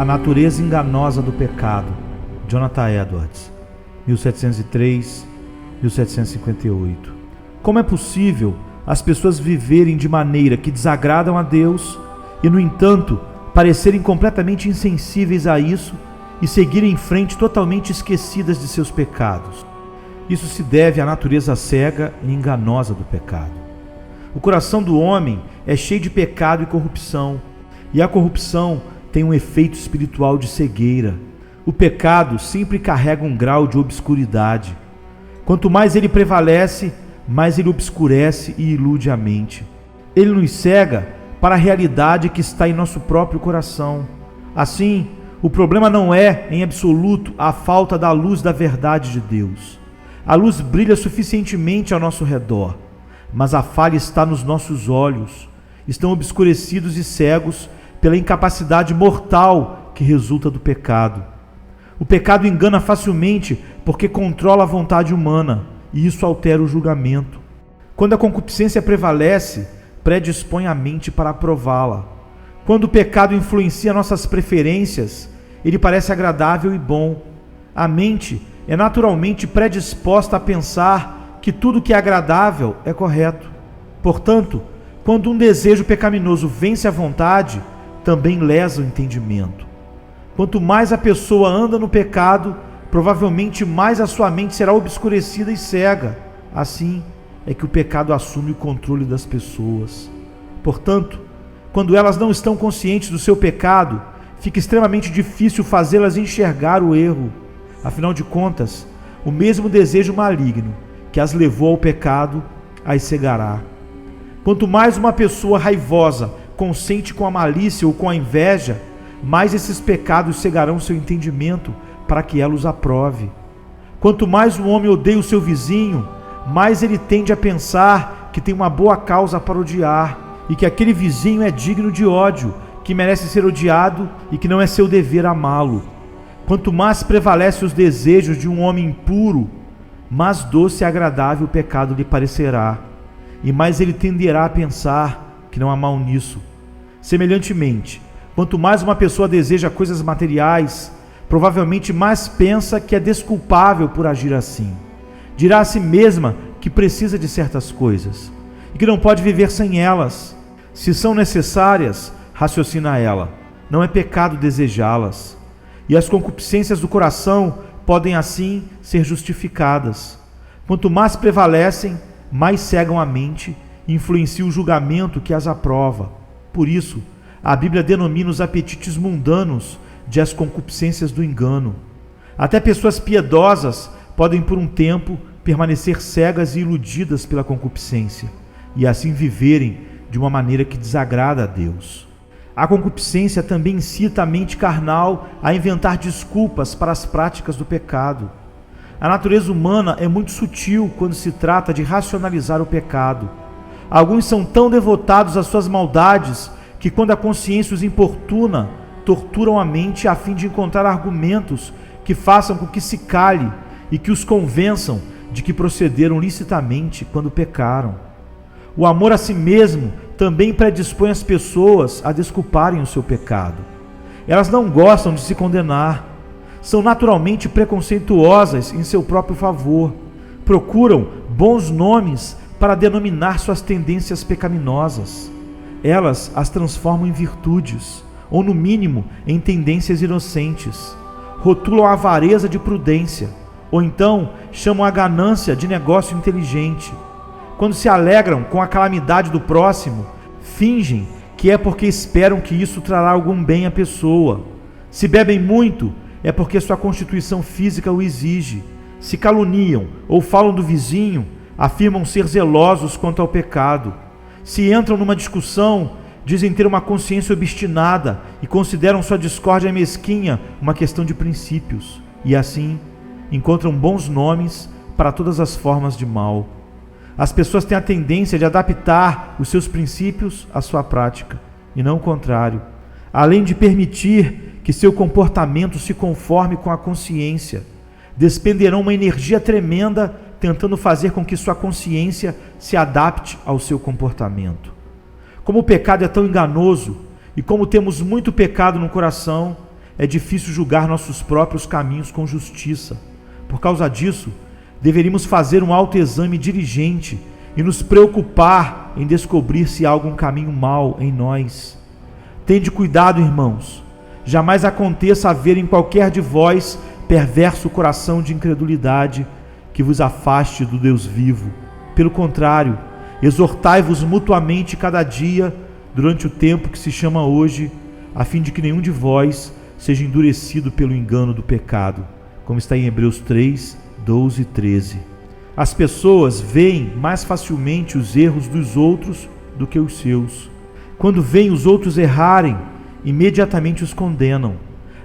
A natureza enganosa do pecado, Jonathan Edwards, 1703-1758. Como é possível as pessoas viverem de maneira que desagradam a Deus e, no entanto, parecerem completamente insensíveis a isso e seguirem em frente totalmente esquecidas de seus pecados? Isso se deve à natureza cega e enganosa do pecado. O coração do homem é cheio de pecado e corrupção, e a corrupção tem um efeito espiritual de cegueira. O pecado sempre carrega um grau de obscuridade. Quanto mais ele prevalece, mais ele obscurece e ilude a mente. Ele nos cega para a realidade que está em nosso próprio coração. Assim, o problema não é, em absoluto, a falta da luz da verdade de Deus. A luz brilha suficientemente ao nosso redor, mas a falha está nos nossos olhos. Estão obscurecidos e cegos pela incapacidade mortal que resulta do pecado. O pecado engana facilmente porque controla a vontade humana, e isso altera o julgamento. Quando a concupiscência prevalece, predispõe a mente para aprová-la. Quando o pecado influencia nossas preferências, ele parece agradável e bom. A mente é naturalmente predisposta a pensar que tudo que é agradável é correto. Portanto, quando um desejo pecaminoso vence a vontade, também lesa o entendimento. Quanto mais a pessoa anda no pecado, provavelmente mais a sua mente será obscurecida e cega. Assim é que o pecado assume o controle das pessoas. Portanto, quando elas não estão conscientes do seu pecado, fica extremamente difícil fazê-las enxergar o erro. Afinal de contas, o mesmo desejo maligno que as levou ao pecado as cegará. Quanto mais uma pessoa raivosa consente com a malícia ou com a inveja, mais esses pecados cegarão seu entendimento para que ela os aprove. Quanto mais um homem odeia o seu vizinho, mais ele tende a pensar que tem uma boa causa para odiar e que aquele vizinho é digno de ódio, que merece ser odiado e que não é seu dever amá-lo. Quanto mais prevalecem os desejos de um homem impuro, mais doce e agradável o pecado lhe parecerá, e mais ele tenderá a pensar que não há mal nisso. Semelhantemente, quanto mais uma pessoa deseja coisas materiais, provavelmente mais pensa que é desculpável por agir assim. Dirá a si mesma que precisa de certas coisas e que não pode viver sem elas. Se são necessárias, raciocina ela, não é pecado desejá-las. E as concupiscências do coração podem assim ser justificadas. Quanto mais prevalecem, mais cegam a mente e influenciam o julgamento que as aprova. Por isso, a Bíblia denomina os apetites mundanos de as concupiscências do engano. Até pessoas piedosas podem por um tempo permanecer cegas e iludidas pela concupiscência e assim viverem de uma maneira que desagrada a Deus. A concupiscência também incita a mente carnal a inventar desculpas para as práticas do pecado. A natureza humana é muito sutil quando se trata de racionalizar o pecado. Alguns são tão devotados às suas maldades que, quando a consciência os importuna, torturam a mente a fim de encontrar argumentos que façam com que se cale e que os convençam de que procederam licitamente quando pecaram. O amor a si mesmo também predispõe as pessoas a desculparem o seu pecado. Elas não gostam de se condenar, são naturalmente preconceituosas em seu próprio favor, procuram bons nomes para denominar suas tendências pecaminosas. Elas as transformam em virtudes, ou no mínimo em tendências inocentes. Rotulam a avareza de prudência, ou então chamam a ganância de negócio inteligente. Quando se alegram com a calamidade do próximo, fingem que é porque esperam que isso trará algum bem à pessoa. Se bebem muito, é porque sua constituição física o exige. Se caluniam ou falam do vizinho, afirmam ser zelosos quanto ao pecado. Se entram numa discussão, dizem ter uma consciência obstinada e consideram sua discórdia mesquinha uma questão de princípios. E assim, encontram bons nomes para todas as formas de mal. As pessoas têm a tendência de adaptar os seus princípios à sua prática, e não o contrário. Além de permitir que seu comportamento se conforme com a consciência, despenderão uma energia tremenda tentando fazer com que sua consciência se adapte ao seu comportamento. Como o pecado é tão enganoso, e como temos muito pecado no coração, é difícil julgar nossos próprios caminhos com justiça. Por causa disso, deveríamos fazer um autoexame diligente e nos preocupar em descobrir se há algum caminho mau em nós. Tende cuidado, irmãos. Jamais aconteça haver em qualquer de vós perverso coração de incredulidade que vos afaste do Deus vivo. Pelo contrário, exortai-vos mutuamente cada dia durante o tempo que se chama hoje, a fim de que nenhum de vós seja endurecido pelo engano do pecado, como está em Hebreus 3, 12 e 13. As pessoas veem mais facilmente os erros dos outros do que os seus. Quando veem os outros errarem, imediatamente os condenam,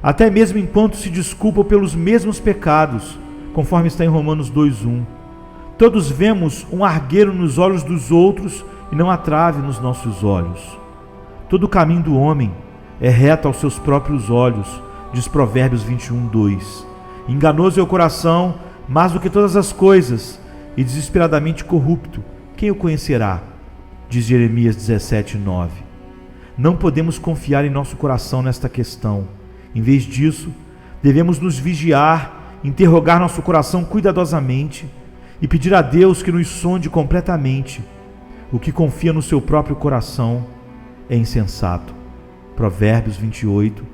até mesmo enquanto se desculpam pelos mesmos pecados, conforme está em Romanos 2:1. Todos vemos um argueiro nos olhos dos outros e não a trave nos nossos olhos. Todo o caminho do homem é reto aos seus próprios olhos, diz Provérbios 21:2. Enganoso é o coração, mais do que todas as coisas, e desesperadamente corrupto, quem o conhecerá? Diz Jeremias 17:9. Não podemos confiar em nosso coração nesta questão. Em vez disso, devemos nos vigiar, interrogar nosso coração cuidadosamente e pedir a Deus que nos sonde completamente. O que confia no seu próprio coração é insensato. Provérbios 28,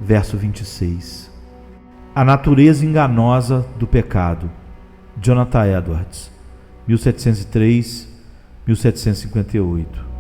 verso 26. A natureza enganosa do pecado. Jonathan Edwards, 1703-1758.